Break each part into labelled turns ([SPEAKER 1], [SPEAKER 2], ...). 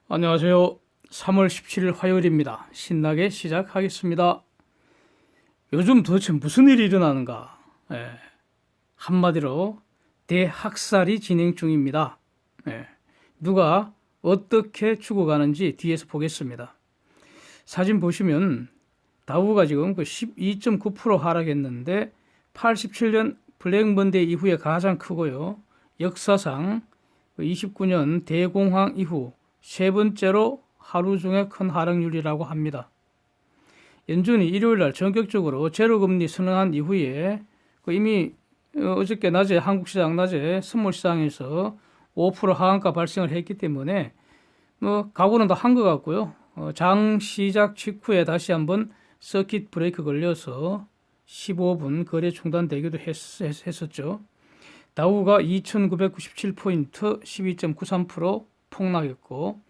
[SPEAKER 1] 안녕하세요. 3월 17일 화요일입니다. 신나게 시작하겠습니다. 요즘 도대체 무슨 일이 일어나는가? 한마디로 대학살이 진행 중입니다. 누가 어떻게 죽어가는지 뒤에서 보겠습니다. 사진 보시면 다우가 지금 그 12.9% 하락했는데 87년 블랙 먼데이 이후에 가장 크고요. 역사상 29년 대공황 이후 세 번째로 하루 중에 큰 하락률이라고 합니다. 연준이 일요일날 전격적으로 제로금리 선언한 이후에 이미 어저께 낮에 한국 시장 낮에 선물 시장에서 5% 하한가 발생을 했기 때문에 각오는 다 한 것 같고요. 장 시작 직후에 다시 한번 서킷 브레이크 걸려서 15분 거래 중단되기도 했었죠. 다우가 2,997포인트 12.93% 폭락했고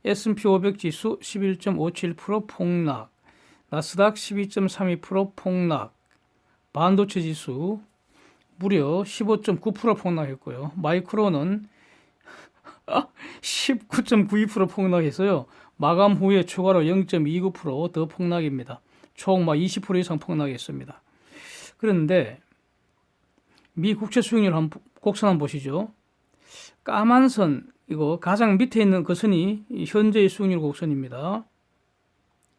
[SPEAKER 1] S&P 500 지수 11.57% 폭락, 나스닥 12.32% 폭락, 반도체 지수 무려 15.9% 폭락했고요. 마이크론은 19.92% 폭락했어요. 마감 후에 추가로 0.29%더 폭락입니다. 총 20% 이상 폭락했습니다. 그런데 미 국채 수익률 곡선 한번 보시죠. 까만 선, 이거 가장 밑에 있는 그 선이 현재의 수익률 곡선입니다.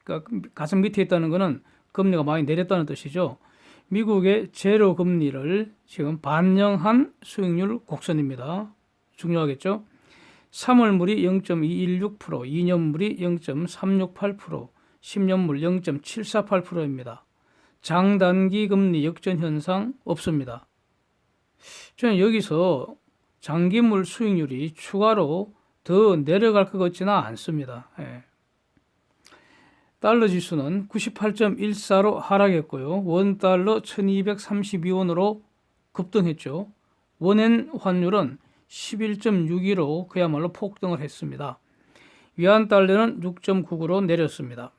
[SPEAKER 1] 그러니까 가장 밑에 있다는 것은 금리가 많이 내렸다는 뜻이죠. 미국의 제로 금리를 지금 반영한 수익률 곡선입니다. 중요하겠죠? 3월물이 0.216%, 2년물이 0.368%, 10년물 0.748%입니다. 장단기 금리 역전 현상 없습니다. 저는 여기서 장기물 수익률이 추가로 더 내려갈 것 같지는 않습니다. 달러 지수는 98.14로 하락했고요. 원달러 1232원으로 급등했죠. 원엔 환율은 11.62로 그야말로 폭등을 했습니다. 위안 달러는 6.99로 내렸습니다.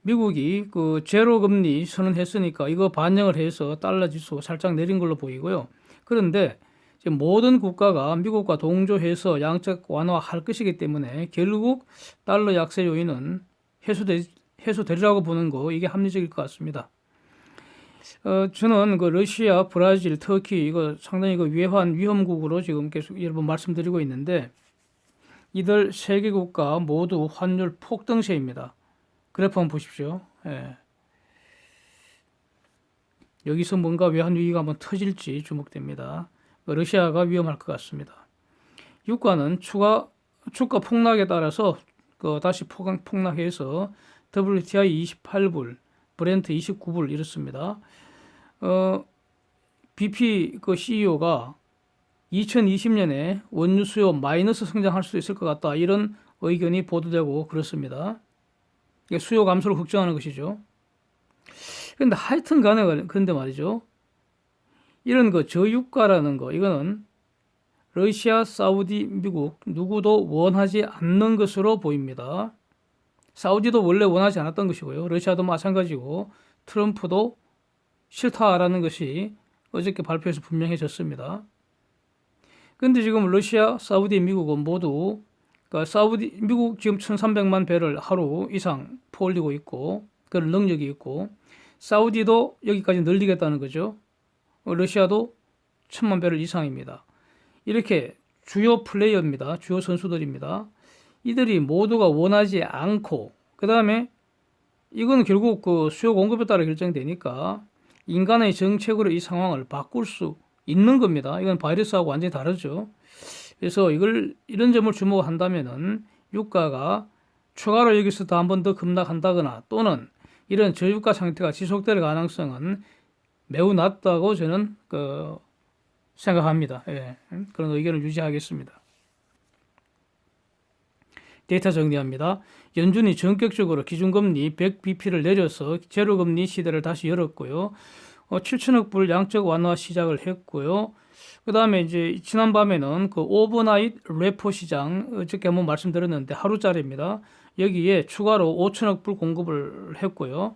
[SPEAKER 1] 미국이 제로 금리 선언했으니까 이거 반영을 해서 달러 지수가 살짝 내린 걸로 보이고요. 그런데 지금 모든 국가가 미국과 동조해서 양적 완화할 것이기 때문에 결국 달러 약세 요인은 해소되리라고 보는 거 이게 합리적일 것 같습니다. 저는 러시아, 브라질, 터키 이거 상당히 위험국으로 지금 계속 여러 번 말씀드리고 있는데 이들 세 개 국가 모두 환율 폭등세입니다. 그래프 한번 보십시오. 여기서 뭔가 외환 위기가 한번 터질지 주목됩니다. 러시아가 위험할 것 같습니다. 유가는 주가 폭락에 따라서 다시 폭락해서 WTI 28불, 브렌트 29불 이렇습니다. BP CEO가 2020년에 원유 수요 마이너스 성장할 수 있을 것 같다 이런 의견이 보도되고 그렇습니다. 수요 감소를 걱정하는 것이죠. 그런데 하여튼 간에 그런데 말이죠. 이런 저유가라는 이거는 러시아, 사우디, 미국 누구도 원하지 않는 것으로 보입니다. 사우디도 원래 원하지 않았던 것이고요. 러시아도 마찬가지고 트럼프도 싫다라는 것이 어저께 발표에서 분명해졌습니다. 그런데 지금 러시아, 사우디, 미국은 모두 미국 지금 1,300만 배럴 하루 이상 퍼올리고 있고 그런 능력이 있고 사우디도 여기까지 늘리겠다는 거죠. 러시아도 1,000만 배럴 이상입니다. 이렇게 주요 플레이어입니다. 주요 선수들입니다. 이들이 모두가 원하지 않고 그 다음에 이건 결국 수요 공급에 따라 결정되니까 인간의 정책으로 이 상황을 바꿀 수 있는 겁니다. 이건 바이러스하고 완전히 다르죠. 그래서 이런 점을 주목한다면은 유가가 추가로 여기서 한 번 더 급락한다거나 또는 이런 저유가 상태가 지속될 가능성은 매우 낮다고 저는 생각합니다. 그런 의견을 유지하겠습니다. 데이터 정리합니다. 연준이 전격적으로 기준금리 100bp를 내려서 제로금리 시대를 다시 열었고요. 7천억 불 양적 완화 시작을 했고요. 그 다음에 이제 지난밤에는 오버나잇 레포 시장 어저께 한번 말씀드렸는데 하루짜리입니다. 여기에 추가로 5천억 불 공급을 했고요.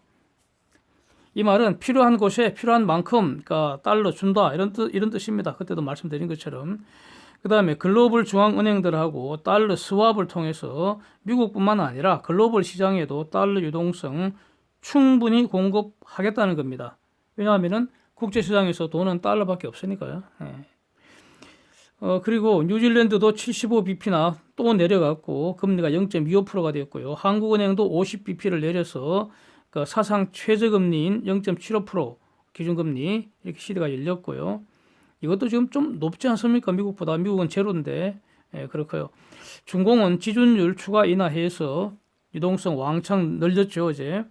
[SPEAKER 1] 이 말은 필요한 곳에 필요한 만큼 달러 준다 이런 뜻입니다. 그때도 말씀드린 것처럼 그 다음에 글로벌 중앙은행들하고 달러 스왑을 통해서 미국뿐만 아니라 글로벌 시장에도 달러 유동성 충분히 공급하겠다는 겁니다. 왜냐하면은 국제시장에서 돈은 달러밖에 없으니까요. 예. 그리고 뉴질랜드도 75bp나 또 내려갔고 금리가 0.25%가 되었고요. 한국은행도 50bp를 내려서 그 사상 최저금리인 0.75% 기준금리 이렇게 시대가 열렸고요. 이것도 지금 좀 높지 않습니까? 미국보다. 미국은 제로인데. 예, 그렇고요. 중공은 지준율 추가 인하해서 유동성 왕창 늘렸죠, 어제.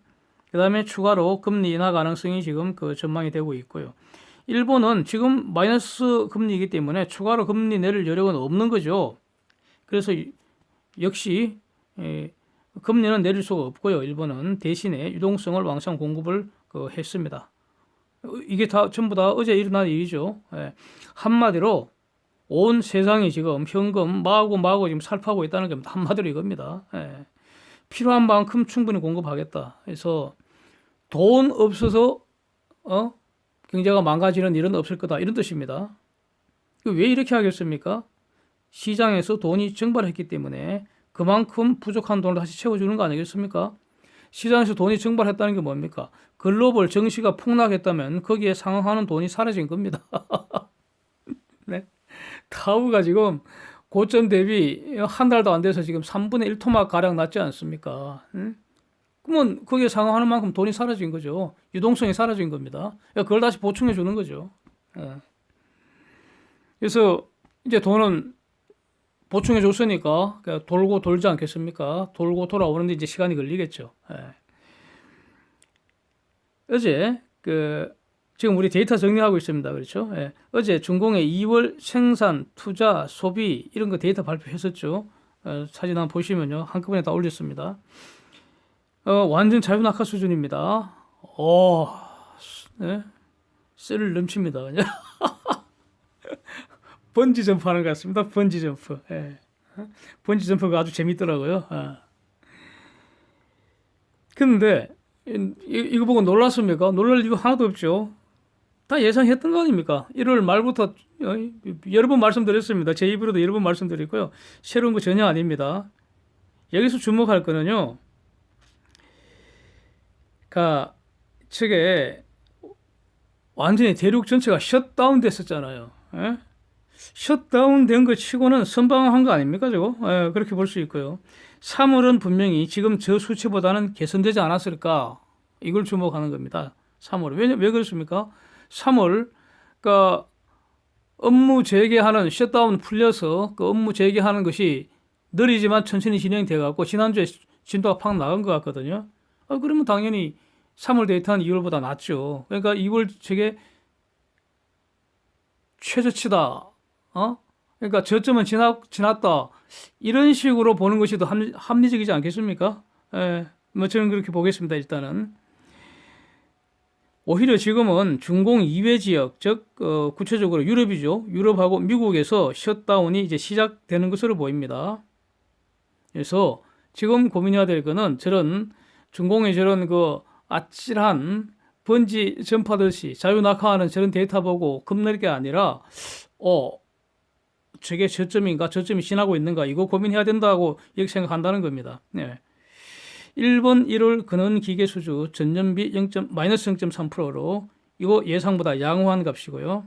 [SPEAKER 1] 그 다음에 추가로 금리 인하 가능성이 지금 그 전망이 되고 있고요. 일본은 지금 마이너스 금리이기 때문에 추가로 금리 내릴 여력은 없는 거죠. 그래서 역시 금리는 내릴 수가 없고요. 일본은 대신에 유동성을 왕창 공급을 했습니다. 이게 다 전부 다 어제 일어난 일이죠. 한마디로 온 세상이 지금 현금 마구 지금 살파고 있다는 겁니다. 한마디로 이겁니다. 필요한 만큼 충분히 공급하겠다. 그래서 돈 없어서 경제가 망가지는 일은 없을 거다. 이런 뜻입니다. 왜 이렇게 하겠습니까? 시장에서 돈이 증발했기 때문에 그만큼 부족한 돈을 다시 채워주는 거 아니겠습니까? 시장에서 돈이 증발했다는 게 뭡니까? 글로벌 증시가 폭락했다면 거기에 상응하는 돈이 사라진 겁니다. 네. 타우가 지금 고점 대비 한 달도 안 돼서 지금 3분의 1 토막 가량 났지 않습니까? 그러면 거기에 상응하는 만큼 돈이 사라진 거죠. 유동성이 사라진 겁니다. 그걸 다시 보충해 주는 거죠. 그래서 이제 돈은 보충해 줬으니까 돌고 돌지 않겠습니까? 돌고 돌아오는데 이제 시간이 걸리겠죠. 어제 지금 우리 데이터 정리하고 있습니다. 그렇죠? 어제 중공의 2월 생산, 투자, 소비 이런 거 데이터 발표했었죠. 사진 한번 보시면요. 한꺼번에 다 올렸습니다. 완전 자유낙하 수준입니다. 네? 쇠를 넘칩니다. 번지 점프 하는 것 같습니다. 번지 점프. 번지 점프가 아주 재밌더라고요. 근데 이거 보고 놀랐습니까? 놀랄 이유 하나도 없죠. 다 예상했던 거 아닙니까? 1월 말부터 여러 번 말씀드렸습니다. 제 입으로도 여러 번 말씀드렸고요. 새로운 거 전혀 아닙니다. 여기서 주목할 거는요. 저게 완전히 대륙 전체가 셧다운 됐었잖아요. 셧다운 된 거 치고는 선방한 거 아닙니까, 저거? 그렇게 볼 수 있고요. 3월은 분명히 지금 저 수치보다는 개선되지 않았을까? 이걸 주목하는 겁니다. 3월. 왜 그렇습니까? 3월, 업무 재개하는, 셧다운 풀려서 그 업무 재개하는 것이 느리지만 천천히 진행돼 갖고 지난주에 진도가 팍 나간 것 같거든요. 그러면 당연히 3월 데이터는 2월보다 낫죠. 그러니까 2월 저게 최저치다. 그러니까 저점은 지났다. 이런 식으로 보는 것이 더 합리적이지 않겠습니까? 뭐 저는 그렇게 보겠습니다. 일단은. 오히려 지금은 중공 이외 지역, 즉 구체적으로 유럽이죠. 유럽하고 미국에서 셧다운이 이제 시작되는 것으로 보입니다. 그래서 지금 고민해야 될 거는 저런 중공의 저런 아찔한 번지 점프하듯이 자유낙하하는 저런 데이터 보고 겁낼 게 아니라 저게 저점인가 저점이 지나고 있는가 이거 고민해야 된다고 이렇게 생각한다는 겁니다. 1번 1월 근원기계수주 전년비 마이너스 0.3%로 이거 예상보다 양호한 값이고요.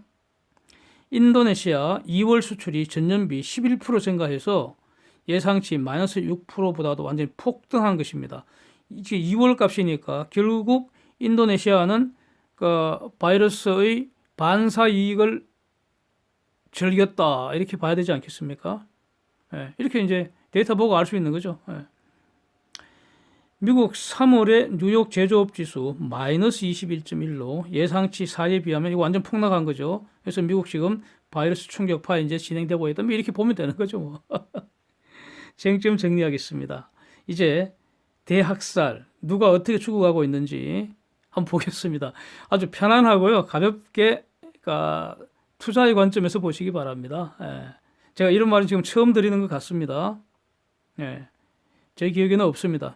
[SPEAKER 1] 인도네시아 2월 수출이 전년비 11% 증가해서 예상치 마이너스 6%보다도 완전히 폭등한 것입니다. 이게 2월 값이니까 결국 인도네시아는 바이러스의 반사 이익을 즐겼다 이렇게 봐야 되지 않겠습니까? 이렇게 이제 데이터 보고 알 수 있는 거죠. 미국 3월의 뉴욕 제조업 지수 마이너스 21.1로 예상치 4에 비하면 이거 완전 폭락한 거죠. 그래서 미국 지금 바이러스 충격파 이제 진행되고 있다. 이렇게 보면 되는 거죠. 뭐. 쟁점 정리하겠습니다. 이제 대학살 누가 어떻게 죽어가고 있는지 한번 보겠습니다. 아주 편안하고요. 가볍게 투자의 관점에서 보시기 바랍니다. 제가 이런 말은 지금 처음 드리는 것 같습니다. 제 기억에는 없습니다.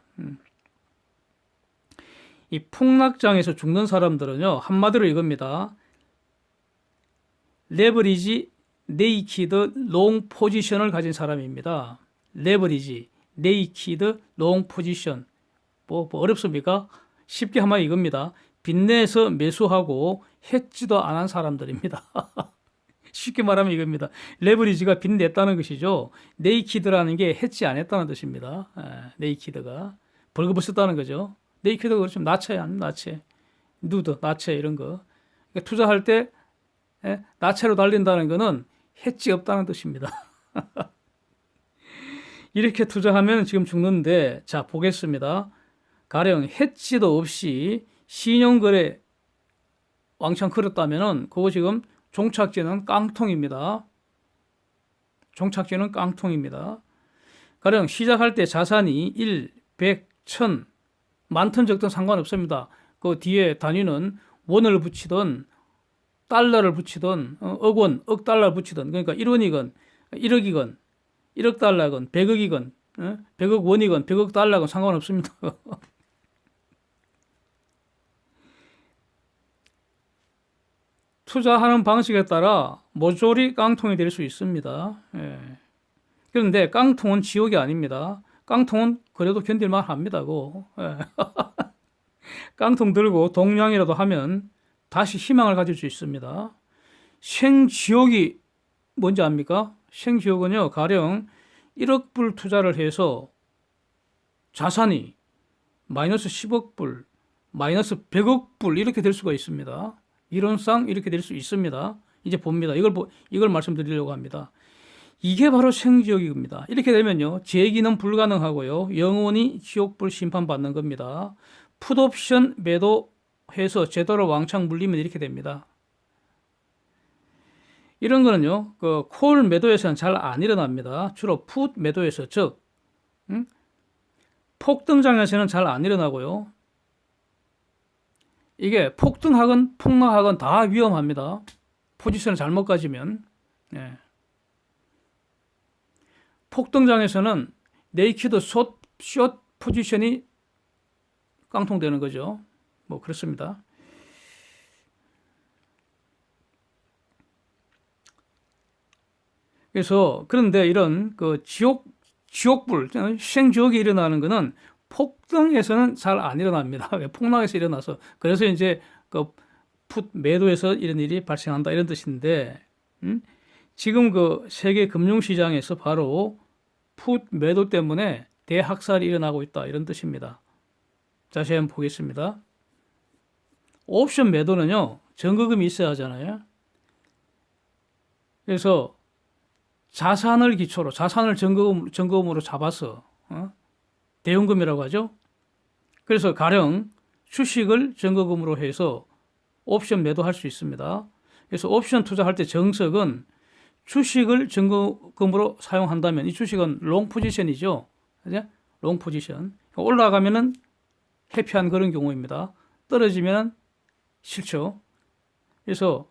[SPEAKER 1] 이 폭락장에서 죽는 사람들은요. 한마디로 이겁니다. 레버리지 네이키드 롱 포지션을 가진 사람입니다. 레버리지, 네이키드 롱 포지션. 뭐 어렵습니까? 쉽게 하면 이겁니다. 빚내서 매수하고 해지도 안 한 사람들입니다. 쉽게 말하면 이겁니다. 레버리지가 빚냈다는 것이죠. 네이키드라는 게 해지 안 했다는 뜻입니다. 네이키드가 벌금을 썼다는 거죠. 네이키드가 그렇죠. 나체 아니면 나체, 누드, 나체 이런 거. 그러니까 투자할 때 나체로 달린다는 거는 해지 없다는 뜻입니다. 이렇게 투자하면 지금 죽는데, 자 보겠습니다. 가령 해지도 없이 신용거래 왕창 걸었다면은 그거 지금 종착지는 깡통입니다. 종착지는 깡통입니다. 가령 시작할 때 자산이 1, 100, 1000 많든 적든 상관없습니다. 그 뒤에 단위는 원을 붙이든 달러를 붙이든 억 원, 억 달러 붙이든 그러니까 1원이건 1억이건 1억 달러건 100억이건 100억 원이건 100억 달러건 상관없습니다. 투자하는 방식에 따라 모조리 깡통이 될 수 있습니다. 예. 그런데 깡통은 지옥이 아닙니다. 깡통은 그래도 견딜만 합니다. 예. 깡통 들고 동량이라도 하면 다시 희망을 가질 수 있습니다. 생지옥이 뭔지 압니까? 생지옥은요, 가령 1억 불 투자를 해서 자산이 마이너스 10억 불, 마이너스 100억 불 이렇게 될 수가 있습니다. 이론상 이렇게 될 수 있습니다. 이제 봅니다. 이걸 말씀드리려고 합니다. 이게 바로 생지옥입니다. 이렇게 되면요, 재기는 불가능하고요, 영원히 지옥불 심판받는 겁니다. 풋옵션 매도해서 제대로 왕창 물리면 이렇게 됩니다. 이런 거는요, 그 콜 매도에서는 잘 안 일어납니다. 주로 풋 매도에서, 즉 폭등장에서는 잘 안 일어나고요. 이게 폭등하건 폭락하건 다 위험합니다. 포지션을 잘못 가지면. 예. 폭등장에서는 네이키드 숏 포지션이 깡통되는 거죠. 뭐 그렇습니다. 그래서 그런데 이런 그 지옥불, 생지옥이 일어나는 거는 폭등에서는 잘 안 일어납니다. 폭락에서 일어나서. 그래서 이제 그 풋 매도에서 이런 일이 발생한다 이런 뜻인데, 지금 그 세계 금융시장에서 바로 풋 매도 때문에 대학살이 일어나고 있다 이런 뜻입니다. 다시 한번 보겠습니다. 옵션 매도는요, 증거금이 있어야 하잖아요. 그래서 자산을 기초로, 자산을 증거금으로 잡아서 대연금이라고 하죠. 그래서 가령 주식을 증거금으로 해서 옵션 매도할 수 있습니다. 그래서 옵션 투자할 때 정석은 주식을 증거금으로 사용한다면 이 주식은 롱 포지션이죠. 그죠? 롱 포지션. 올라가면은 해피한 그런 경우입니다. 떨어지면 싫죠. 그래서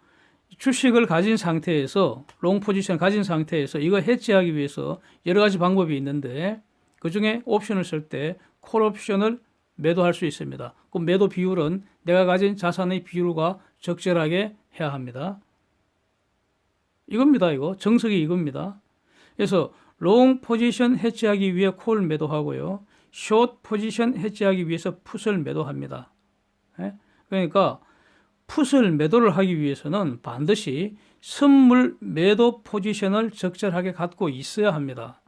[SPEAKER 1] 주식을 가진 상태에서, 롱 포지션 가진 상태에서 이거 해지하기 위해서 여러 가지 방법이 있는데, 그 중에 옵션을 쓸 때 콜 옵션을 매도할 수 있습니다. 그 매도 비율은 내가 가진 자산의 비율과 적절하게 해야 합니다. 이겁니다. 이거 정석이 이겁니다. 그래서 롱 포지션 해지하기 위해 콜 매도하고요, 숏 포지션 해지하기 위해서 풋을 매도합니다. 그러니까 풋을 매도를 하기 위해서는 반드시 선물 매도 포지션을 적절하게 갖고 있어야 합니다.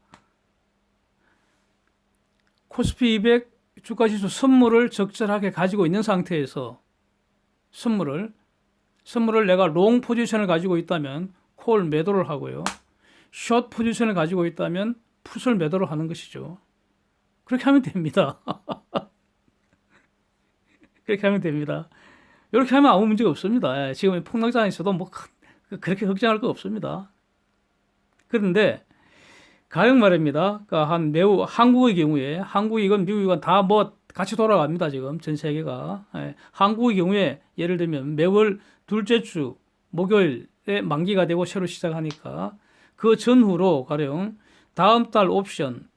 [SPEAKER 1] 코스피 200 주가지수 선물을 적절하게 가지고 있는 상태에서 선물을 내가 롱 포지션을 가지고 있다면 콜 매도를 하고요, 숏 포지션을 가지고 있다면 풋을 매도를 하는 것이죠. 그렇게 하면 됩니다. 그렇게 하면 됩니다. 이렇게 하면 아무 문제가 없습니다. 지금 폭락장에서도 뭐 그렇게 걱정할 거 없습니다. 그런데 가령 말입니다. 그러니까 매우 한국의 경우에, 한국이건 미국이건 다 뭐 같이 돌아갑니다. 지금 전 세계가. 한국의 경우에 예를 들면 매월 둘째 주 목요일에 만기가 되고 새로 시작하니까 그 전후로 가령 다음 달 옵션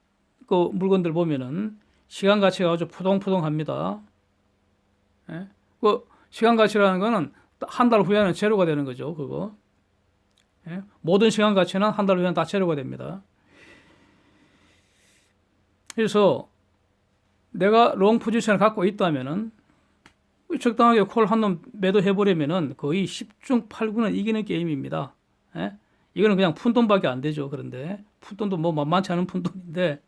[SPEAKER 1] 그 물건들 보면은 시간 가치가 아주 포동포동합니다. 그 시간 가치라는 거는 한 달 후에는 제로가 되는 거죠. 그거. 예? 모든 시간 가치는 한 달 후에는 다 제로가 됩니다. 그래서 내가 롱 포지션을 갖고 있다면은 적당하게 콜 한 놈 매도해버리면은 거의 10중 8구는 이기는 게임입니다. 예? 이거는 그냥 푼돈밖에 안 되죠. 그런데 푼돈도 뭐 만만치 않은 푼돈인데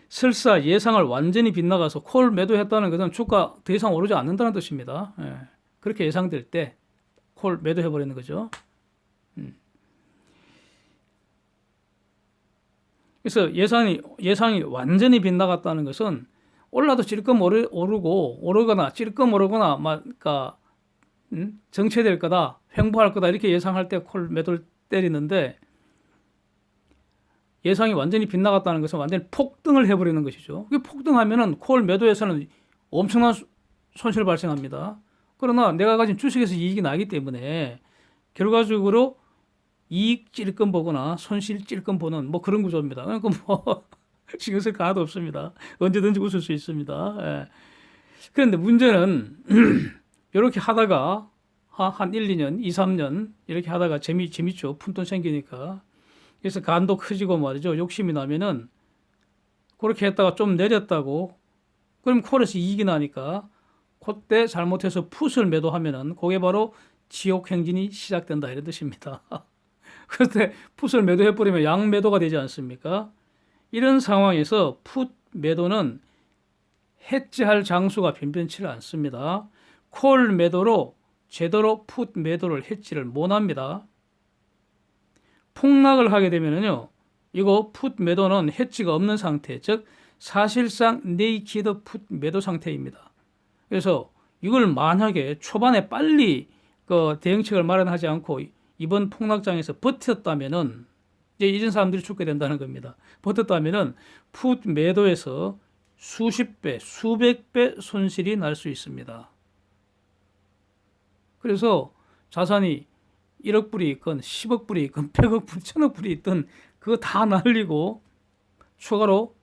[SPEAKER 1] 설사 예상을 완전히 빗나가서 콜 매도했다는 것은 주가 더 이상 오르지 않는다는 뜻입니다. 예. 그렇게 예상될 때 콜 매도해버리는 거죠. 그래서 예상이 완전히 빗나갔다는 것은 올라도 찔끔 오르고 오르거나 찔끔 오르거나 그러니까 정체될 거다, 횡보할 거다 이렇게 예상할 때 콜 매도를 때리는데 예상이 완전히 빗나갔다는 것은 완전히 폭등을 해버리는 것이죠. 폭등하면은 콜 매도에서는 엄청난 손실 발생합니다. 그러나 내가 가진 주식에서 이익이 나기 때문에 결과적으로 이익 찔끔 보거나 손실 찔끔 보는 뭐 그런 구조입니다. 그러니까 뭐 신경 쓸 거 하나도 없습니다. 언제든지 웃을 수 있습니다. 예. 그런데 문제는 이렇게 하다가 한 1, 2년, 2, 3년 이렇게 하다가 재밌죠. 푼돈 생기니까. 그래서 간도 커지고 말이죠. 욕심이 나면은 그렇게 했다가 좀 내렸다고 그럼 콜에서 이익이 나니까 그때 잘못해서 풋을 매도하면은 그게 바로 지옥 행진이 시작된다 이런 뜻입니다. 그때 풋을 매도해버리면 양 매도가 되지 않습니까? 이런 상황에서 풋 매도는 해지할 장수가 변변치를 않습니다. 콜 매도로 제대로 풋 매도를 해지를 못합니다. 폭락을 하게 되면요, 이거 풋 매도는 해지가 없는 상태, 즉 사실상 네이키드 풋 매도 상태입니다. 그래서 이걸 만약에 초반에 빨리 그 대응책을 마련하지 않고 이번 폭락장에서 버텼다면은 이제 이런 사람들이 죽게 된다는 겁니다. 버텼다면은 풋 매도에서 수십 배, 수백 배 손실이 날 수 있습니다. 그래서 자산이 1억 불이 있건 10억 불이 있건 100억 불, 1000억 불이 있든 그거 다 날리고 추가로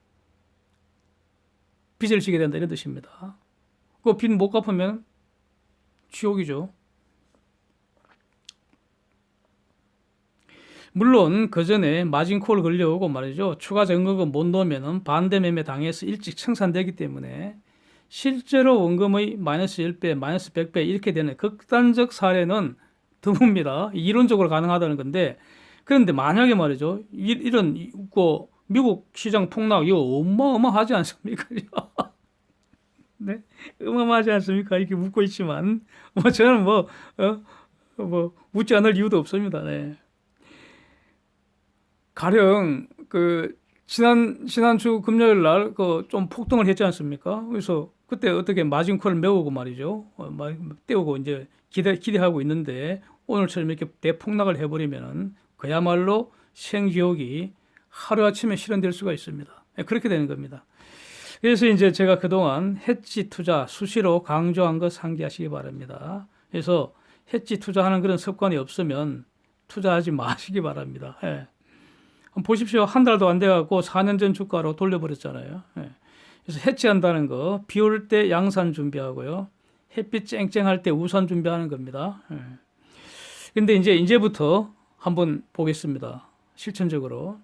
[SPEAKER 1] 빚을 지게 된다 이런 뜻입니다. 그 빚 못 갚으면 지옥이죠. 물론 그 전에 마진콜 걸려오고 말이죠. 추가 잔금을 못 넣으면 반대 매매 당해서 일찍 청산되기 때문에 실제로 원금의 마이너스 10배, 마이너스 100배 이렇게 되는 극단적 사례는 드뭅니다. 이론적으로 가능하다는 건데 그런데 만약에 말이죠. 이런 미국 시장 폭락 이거 어마어마하지 않습니까? 네, 어마어마하지 않습니까? 이렇게 묻고 있지만 뭐 저는 뭐 묻지 않을 이유도 없습니다. 네. 가령 그 지난주 금요일 날 그 좀 폭등을 했지 않습니까? 그래서 그때 어떻게 마진콜을 메우고 말이죠. 떼우고 이제 기대하고 있는데 오늘처럼 이렇게 대폭락을 해버리면은 그야말로 생지옥이 하루아침에 실현될 수가 있습니다. 그렇게 되는 겁니다. 그래서 이제 제가 그동안 해지 투자 수시로 강조한 거 상기하시기 바랍니다. 그래서 해지 투자하는 그런 습관이 없으면 투자하지 마시기 바랍니다. 예. 보십시오. 한 달도 안 돼갖고 4년 전 주가로 돌려버렸잖아요. 예. 그래서 해지한다는 거, 비 올 때 양산 준비하고요. 햇빛 쨍쨍할 때 우산 준비하는 겁니다. 예. 근데 이제부터 한번 보겠습니다. 실천적으로.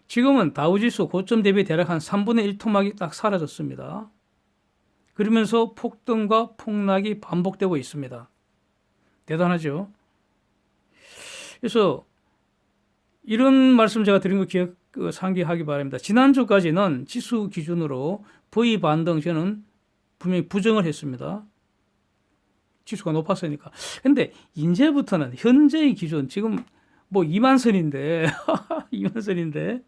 [SPEAKER 1] 지금은 다우지수 고점 대비 대략 한 3분의 1 토막이 딱 사라졌습니다. 그러면서 폭등과 폭락이 반복되고 있습니다. 대단하죠? 그래서 이런 말씀 제가 드린 거 상기하기 바랍니다. 지난주까지는 지수 기준으로 V 반등 저는 분명히 부정을 했습니다. 지수가 높았으니까. 근데 이제부터는 현재의 기준 지금 뭐 2만 선인데 2만 선인데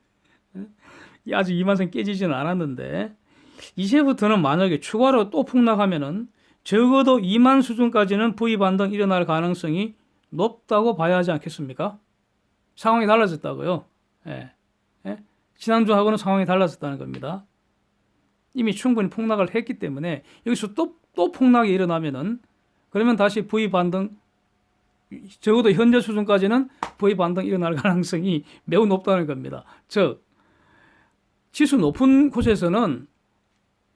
[SPEAKER 1] 아직 2만 선 깨지지는 않았는데 이제부터는 만약에 추가로 또 폭락하면은 적어도 2만 수준까지는 V 반등 일어날 가능성이 높다고 봐야 하지 않겠습니까? 상황이 달라졌다고요. 예. 예? 지난주하고는 상황이 달라졌다는 겁니다. 이미 충분히 폭락을 했기 때문에 여기서 또 폭락이 일어나면은 그러면 다시 V 반등 적어도 현재 수준까지는 V 반등 일어날 가능성이 매우 높다는 겁니다. 즉 지수 높은 곳에서는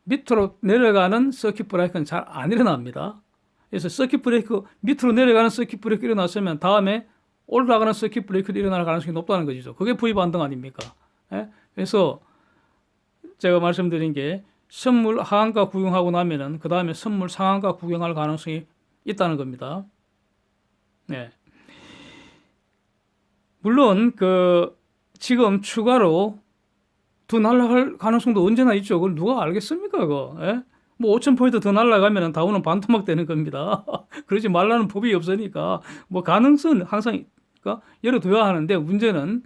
[SPEAKER 1] 밑으로 내려가는 서킷 브레이크는 잘 안 일어납니다. 그래서 서킷 브레이크 밑으로 내려가는 서킷 브레이크 일어났으면 다음에 올라가는 서킷 브레이크도 일어날 가능성이 높다는 거죠. 그게 V 반등 아닙니까? 예? 그래서 제가 말씀드린 게 선물 하한가 구경하고 나면은 그 다음에 선물 상한가 구경할 가능성이 있다는 겁니다. 네. 물론 지금 추가로 더 날아갈 가능성도 언제나 있죠. 그걸 누가 알겠습니까, 그거? 예? 뭐 5,000포인트 더 날아가면 다우는 반토막 되는 겁니다. 그러지 말라는 법이 없으니까 뭐 가능성은 항상 열어둬야 하는데 문제는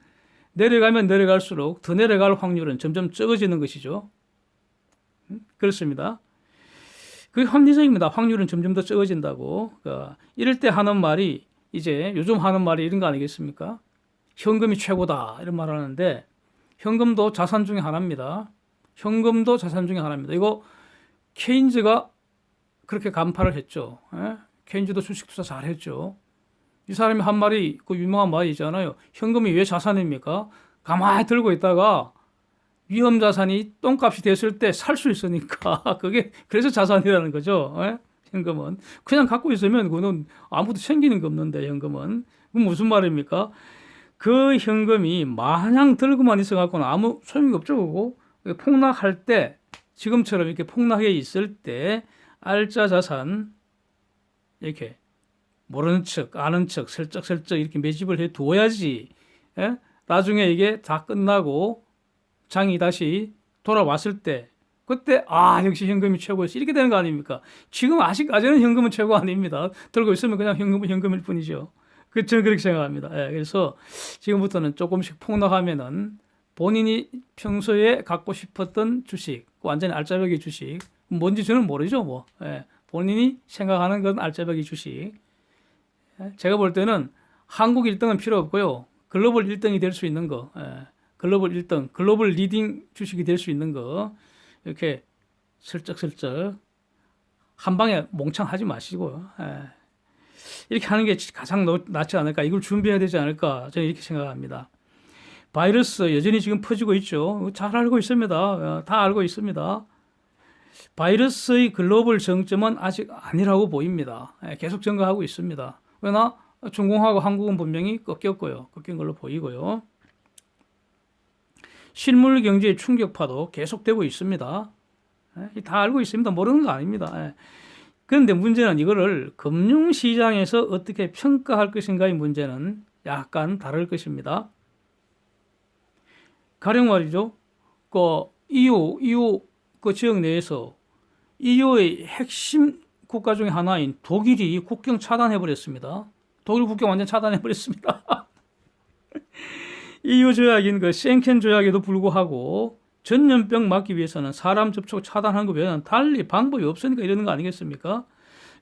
[SPEAKER 1] 내려가면 내려갈수록 더 내려갈 확률은 점점 적어지는 것이죠. 그렇습니다. 그게 합리적입니다. 확률은 점점 더 적어진다고. 이럴 때 하는 말이 이제 요즘 하는 말이 이런 거 아니겠습니까? 현금이 최고다 이런 말 하는데 현금도 자산 중에 하나입니다. 현금도 자산 중에 하나입니다. 이거 케인즈가 그렇게 간파를 했죠. 예? 케인즈도 주식 투자 잘했죠. 이 사람이 한 말이 그 유명한 말이 있잖아요. 현금이 왜 자산입니까? 가만히 들고 있다가 위험 자산이 똥값이 됐을 때 살 수 있으니까 그게 그래서 자산이라는 거죠. 예? 현금은 그냥 갖고 있으면 그거는 아무도 챙기는 게 없는데 현금은 그건 무슨 말입니까? 그 현금이 마냥 들고만 있어 갖고는 아무 소용이 없죠. 그거 폭락할 때 지금처럼 이렇게 폭락해 있을 때 알짜 자산 이렇게 모르는 척 아는 척 슬쩍슬쩍 이렇게 매집을 해 두어야지. 예? 나중에 이게 다 끝나고 장이 다시 돌아왔을 때 그때 역시 현금이 최고였어 이렇게 되는 거 아닙니까? 지금 아직까지는 현금은 최고 아닙니다. 들고 있으면 그냥 현금일 뿐이죠. 저는 그렇게 생각합니다. 예, 그래서 지금부터는 조금씩 폭락하면은 본인이 평소에 갖고 싶었던 주식, 완전히 알짜배기 주식, 뭔지 저는 모르죠, 뭐. 예, 본인이 생각하는 건 알짜배기 주식. 예, 제가 볼 때는 한국 1등은 필요 없고요. 글로벌 1등이 될 수 있는 거, 글로벌 1등, 글로벌 리딩 주식이 될 수 있는 거, 이렇게 슬쩍슬쩍 한 방에 몽창 하지 마시고요. 이렇게 하는 게 가장 낫지 않을까, 이걸 준비해야 되지 않을까, 저는 이렇게 생각합니다. 바이러스 여전히 지금 퍼지고 있죠. 잘 알고 있습니다. 다 알고 있습니다. 바이러스의 글로벌 정점은 아직 아니라고 보입니다. 계속 증가하고 있습니다. 그러나 중공하고 한국은 분명히 꺾인 걸로 보이고요. 실물 경제의 충격파도 계속되고 있습니다. 다 알고 있습니다. 모르는 거 아닙니다. 그런데 문제는 이거를 금융시장에서 어떻게 평가할 것인가의 문제는 약간 다를 것입니다. 가령 말이죠. EU 그 지역 내에서 EU의 핵심 국가 중에 하나인 독일이 국경 차단해 버렸습니다. 독일 국경 완전 차단해 버렸습니다. EU 조약인 그 셴켄 조약에도 불구하고 전염병 막기 위해서는 사람 접촉 차단하는 것 외에는 달리 방법이 없으니까 이러는 거 아니겠습니까?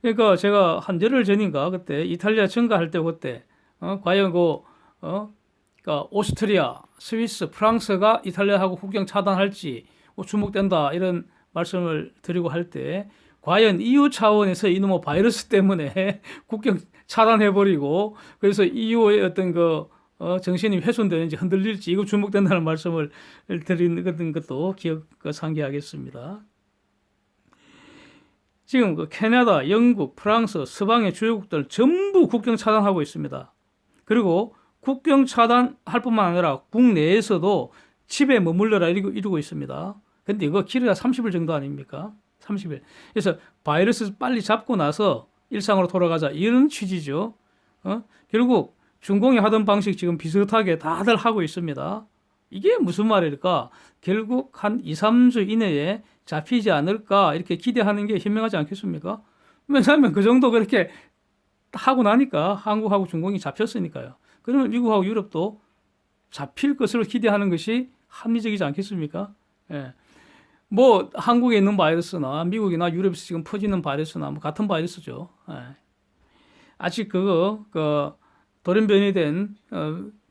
[SPEAKER 1] 그러니까 제가 한 열흘 전인가 그때 이탈리아 증가할 때 그때 과연 그러니까 오스트리아, 스위스, 프랑스가 이탈리아하고 국경 차단할지 주목된다 이런 말씀을 드리고 할 때 과연 EU 차원에서 이놈의 바이러스 때문에 국경 차단해버리고 그래서 EU의 어떤 정신이 훼손되는지 흔들릴지 이거 주목된다는 말씀을 드리는 것도 상기하겠습니다. 지금 캐나다, 영국, 프랑스, 서방의 주요국들 전부 국경 차단하고 있습니다. 그리고 국경 차단할 뿐만 아니라 국내에서도 집에 머물러라 이러고 있습니다. 근데 이거 길어야 30일 정도 아닙니까? 30일. 그래서 바이러스 빨리 잡고 나서 일상으로 돌아가자 이런 취지죠. 결국 중공이 하던 방식 지금 비슷하게 다들 하고 있습니다. 이게 무슨 말일까? 결국 한 2, 3주 이내에 잡히지 않을까 이렇게 기대하는 게 현명하지 않겠습니까? 왜냐하면 그 정도 그렇게 하고 나니까 한국하고 중공이 잡혔으니까요. 그러면 미국하고 유럽도 잡힐 것으로 기대하는 것이 합리적이지 않겠습니까? 예. 뭐 한국에 있는 바이러스나 미국이나 유럽에서 지금 퍼지는 바이러스나 뭐 같은 바이러스죠. 예. 아직 돌연변이 된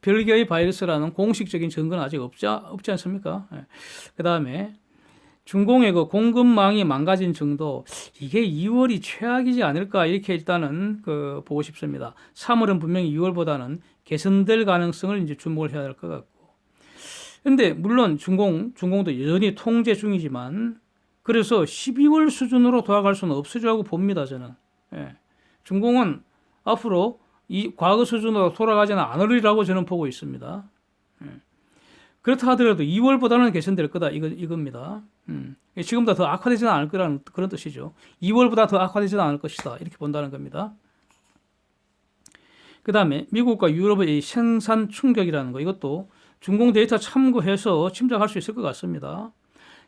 [SPEAKER 1] 별개의 바이러스라는 공식적인 증거는 아직 없지 않습니까? 예. 그 다음에 중공의 공급망이 망가진 정도 이게 2월이 최악이지 않을까 이렇게 일단은 보고 싶습니다. 3월은 분명히 2월보다는 개선될 가능성을 이제 주목을 해야 될 것 같고. 근데 물론 중공도 여전히 통제 중이지만 그래서 12월 수준으로 돌아갈 수는 없으리라고 봅니다, 저는. 예. 중공은 앞으로 이 과거 수준으로 돌아가지는 않으리라고 저는 보고 있습니다. 그렇다 하더라도 2월보다는 개선될 거다 이겁니다. 지금보다 더 악화되지는 않을 거라는 그런 뜻이죠. 2월보다 더 악화되지는 않을 것이다 이렇게 본다는 겁니다. 그 다음에 미국과 유럽의 생산 충격이라는 거, 이것도 중공 데이터 참고해서 짐작할 수 있을 것 같습니다.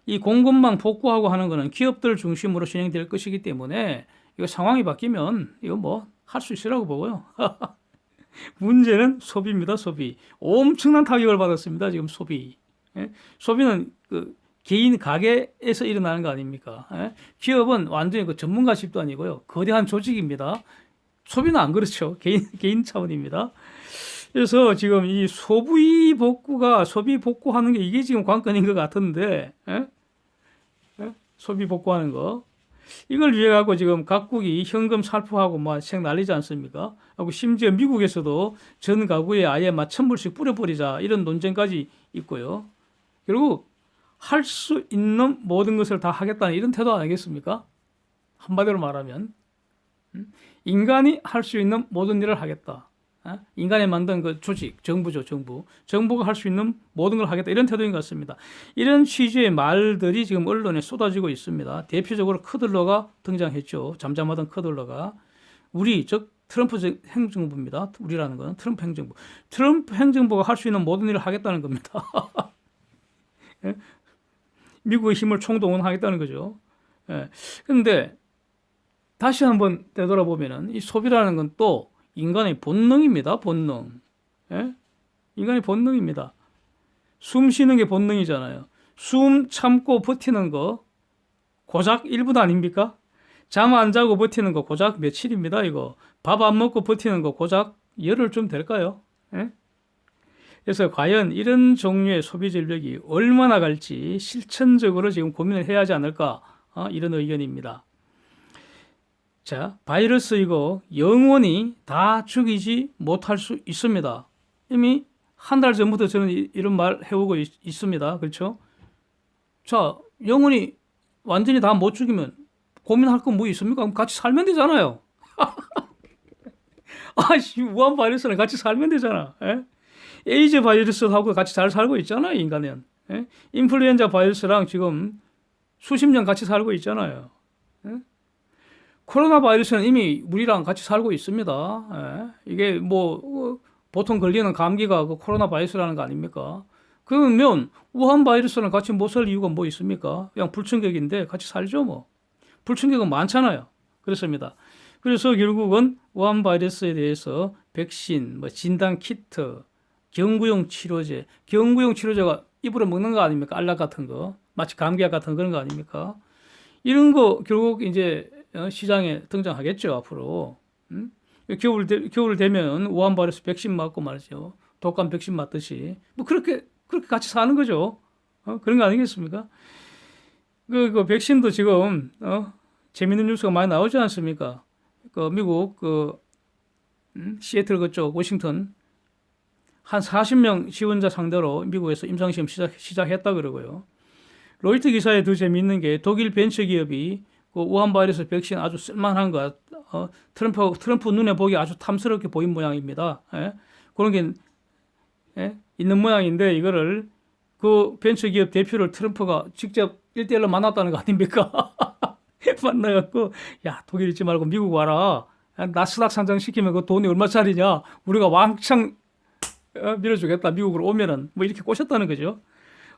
[SPEAKER 1] 이 공급망 복구하고 하는 거는 기업들 중심으로 진행될 것이기 때문에 이거 상황이 바뀌면 이거 뭐 할 수 있으라고 보고요. 문제는 소비입니다. 소비. 엄청난 타격을 받았습니다. 지금 소비. 예? 소비는 그 개인 가게에서 일어나는 거 아닙니까? 예? 기업은 완전히 그 전문가 집도 아니고요. 거대한 조직입니다. 소비는 안 그렇죠. 개인 차원입니다. 그래서 지금 이 소비 복구하는 게 이게 지금 관건인 것 같은데, 예? 예? 소비 복구하는 거. 이걸 위해 갖고 지금 각국이 현금 살포하고 막 생 난리지 않습니까? 하고 심지어 미국에서도 전 가구에 아예 막 1,000불씩 뿌려버리자 이런 논쟁까지 있고요. 결국 할 수 있는 모든 것을 다 하겠다는 이런 태도 아니겠습니까? 한마디로 말하면 인간이 할 수 있는 모든 일을 하겠다. 인간이 만든 그 조직, 정부죠, 정부. 정부가 할 수 있는 모든 걸 하겠다. 이런 태도인 것 같습니다. 이런 취지의 말들이 지금 언론에 쏟아지고 있습니다. 대표적으로 커들러가 등장했죠. 잠잠하던 커들러가. 즉 트럼프 행정부입니다. 우리라는 건 트럼프 행정부. 트럼프 행정부가 할 수 있는 모든 일을 하겠다는 겁니다. 예? 미국의 힘을 총동원하겠다는 거죠. 그런데 예. 다시 한번 되돌아보면은 이 소비라는 건 또 인간의 본능입니다. 본능. 예? 인간의 본능입니다. 숨 쉬는 게 본능이잖아요. 숨 참고 버티는 거 고작 1분 아닙니까? 잠 안 자고 버티는 거 고작 며칠입니다. 이거 밥 안 먹고 버티는 거 고작 열흘쯤 될까요? 예? 그래서 과연 이런 종류의 소비 전략이 얼마나 갈지 실천적으로 지금 고민을 해야 하지 않을까 이런 의견입니다. 자, 바이러스 이거 영원히 다 죽이지 못할 수 있습니다. 이미 한 달 전부터 저는 이런 말 해오고 있습니다. 그렇죠? 자, 영원히 완전히 다 못 죽이면 고민할 건 뭐 있습니까? 그럼 같이 살면 되잖아요. 우한 바이러스랑 같이 살면 되잖아. 예? 에이즈 바이러스하고 같이 잘 살고 있잖아요, 인간은. 예? 인플루엔자 바이러스랑 지금 수십 년 같이 살고 있잖아요. 예? 코로나 바이러스는 이미 우리랑 같이 살고 있습니다. 예? 이게 뭐 보통 걸리는 감기가 그 코로나 바이러스라는 거 아닙니까? 그러면 우한 바이러스랑 같이 못 살 이유가 뭐 있습니까? 그냥 불충격인데 같이 살죠 뭐. 불충격은 많잖아요. 그렇습니다. 그래서 결국은 우한 바이러스에 대해서 백신, 뭐 진단 키트, 경구용 치료제, 경구용 치료제가 입으로 먹는 거 아닙니까? 알약 같은 거, 마치 감기약 같은 그런 거 아닙니까? 이런 거 결국 이제 시장에 등장하겠죠 앞으로. 겨울 되면 우한 바이러스 백신 맞고 말이죠. 독감 백신 맞듯이 뭐 그렇게 같이 사는 거죠. 그런 거 아니겠습니까? 그 백신도 지금 재밌는 뉴스가 많이 나오지 않습니까? 그 미국 시애틀 그쪽 워싱턴 한 40명 지원자 상대로 미국에서 임상시험 시작했다 그러고요. 로이터 기사에 더 재미있는 게 독일 벤처기업이 그 우한 바이러스 백신 아주 쓸만한 거 트럼프 눈에 보기 아주 탐스럽게 보인 모양입니다. 예? 그런 게 있는 모양인데 이거를 그 벤처기업 대표를 트럼프가 직접 1대1로 만났다는 거 아닙니까? 만나갖고 야 독일 있지 말고 미국 와라. 나스닥 상장시키면 그 돈이 얼마짜리냐. 우리가 왕창 밀어주겠다. 미국으로 오면은 뭐 이렇게 꼬셨다는 거죠.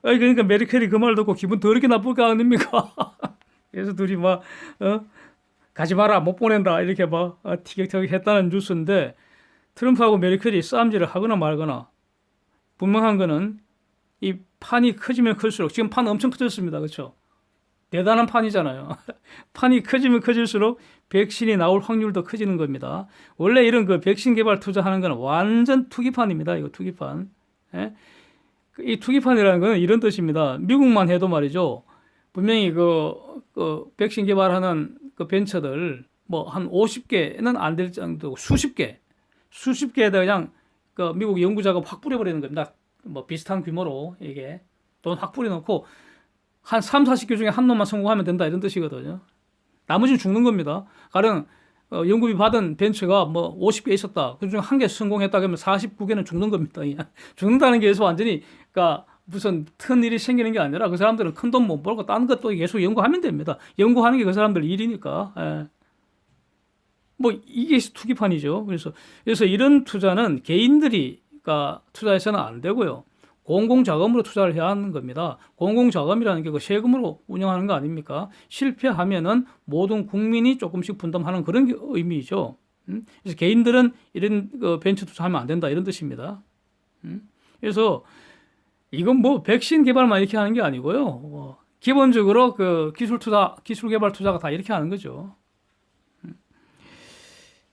[SPEAKER 1] 그러니까 메르켈이 그 말 듣고 기분 더럽게 나쁠 거 아닙니까? 그래서 둘이 막 가지 마라 못 보낸다 이렇게 막 티격태격 했다는 뉴스인데 트럼프하고 메르켈이 싸움질을 하거나 말거나 분명한 거는 이 판이 커지면 클수록 지금 판 엄청 커졌습니다. 그렇죠? 대단한 판이잖아요. 판이 커지면 커질수록 백신이 나올 확률도 커지는 겁니다. 원래 이런 그 백신 개발 투자하는 건 완전 투기판입니다. 이거 투기판. 예? 이 투기판이라는 건 이런 뜻입니다. 미국만 해도 말이죠. 분명히 그 백신 개발하는 그 벤처들 뭐 한 50개는 안 될 정도고 수십 개에다 그냥 그 미국 연구 자금 확 뿌려버리는 겁니다. 뭐 비슷한 규모로 이게 돈 확 뿌려놓고 한 3, 40개 중에 한 놈만 성공하면 된다 이런 뜻이거든요. 나머지는 죽는 겁니다. 가령 연구비 받은 벤처가 뭐 50개 있었다. 그중 한 개 성공했다 그러면 49개는 죽는 겁니다. 죽는다는 게 완전히 그러니까 무슨 큰 일이 생기는 게 아니라 그 사람들은 큰 돈 못 벌고 다른 것도 계속 연구하면 됩니다. 연구하는 게 그 사람들 일이니까. 예. 뭐 이게 투기판이죠. 그래서 이런 투자는 개인들이 그러니까 투자해서는 안 되고요. 공공자금으로 투자를 해야 하는 겁니다. 공공자금이라는 게 그 세금으로 운영하는 거 아닙니까? 실패하면은 모든 국민이 조금씩 분담하는 그런 의미죠. 그래서 개인들은 이런 벤처 투자하면 안 된다 이런 뜻입니다. 그래서 이건 뭐 백신 개발만 이렇게 하는 게 아니고요. 기본적으로 그 기술 개발 투자가 다 이렇게 하는 거죠.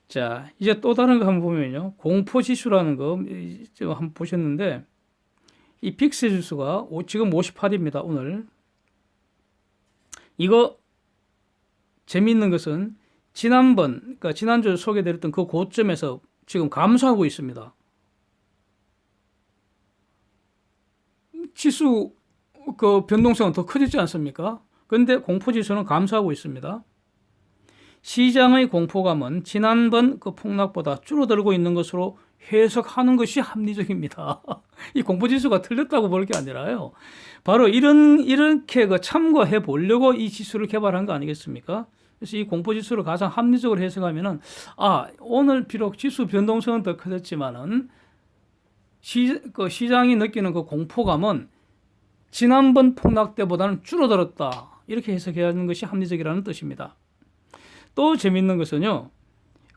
[SPEAKER 1] 자, 이제 또 다른 거 한번 보면요. 공포지수라는 거 지금 한번 보셨는데 이 빅스 지수가 지금 58입니다. 오늘. 이거 재미있는 것은 그러니까 지난주 소개드렸던 그 고점에서 지금 감소하고 있습니다. 지수 그 변동성은 더 커지지 않습니까? 그런데 공포지수는 감소하고 있습니다. 시장의 공포감은 지난번 그 폭락보다 줄어들고 있는 것으로 해석하는 것이 합리적입니다. 이 공포지수가 틀렸다고 볼 게 아니라요. 바로 이렇게 그 참고해 보려고 이 지수를 개발한 거 아니겠습니까? 그래서 이 공포지수를 가장 합리적으로 해석하면은, 오늘 비록 지수 변동성은 더 커졌지만은, 시장이 느끼는 그 공포감은 지난번 폭락 때보다는 줄어들었다. 이렇게 해석해야 하는 것이 합리적이라는 뜻입니다. 또 재밌는 것은요,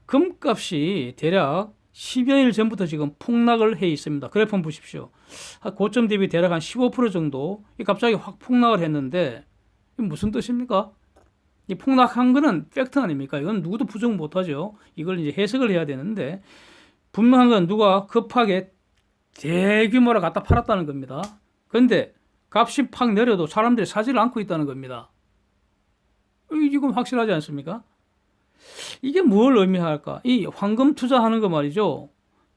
[SPEAKER 1] 금값이 대략 10여일 전부터 지금 폭락을 해 있습니다. 그래프 한번 보십시오. 고점 대비 대략 한 15% 정도 갑자기 확 폭락을 했는데 이게 무슨 뜻입니까? 이 폭락한 거는 팩트 아닙니까? 이건 누구도 부정 못하죠. 이걸 이제 해석을 해야 되는데 분명한 건 누가 급하게 대규모로 갖다 팔았다는 겁니다. 그런데 값이 팍 내려도 사람들이 사지를 않고 있다는 겁니다. 이건 확실하지 않습니까? 이게 뭘 의미할까? 이 황금 투자하는 거 말이죠.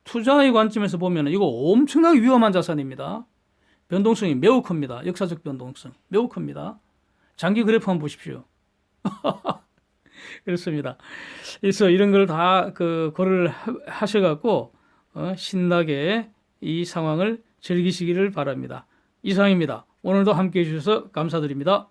[SPEAKER 1] 투자의 관점에서 보면 이거 엄청나게 위험한 자산입니다. 변동성이 매우 큽니다. 역사적 변동성 매우 큽니다. 장기 그래프 한번 보십시오. 그렇습니다. 그래서 이런 걸 다 고려를 하셔갖고 신나게 이 상황을 즐기시기를 바랍니다. 이상입니다. 오늘도 함께해 주셔서 감사드립니다.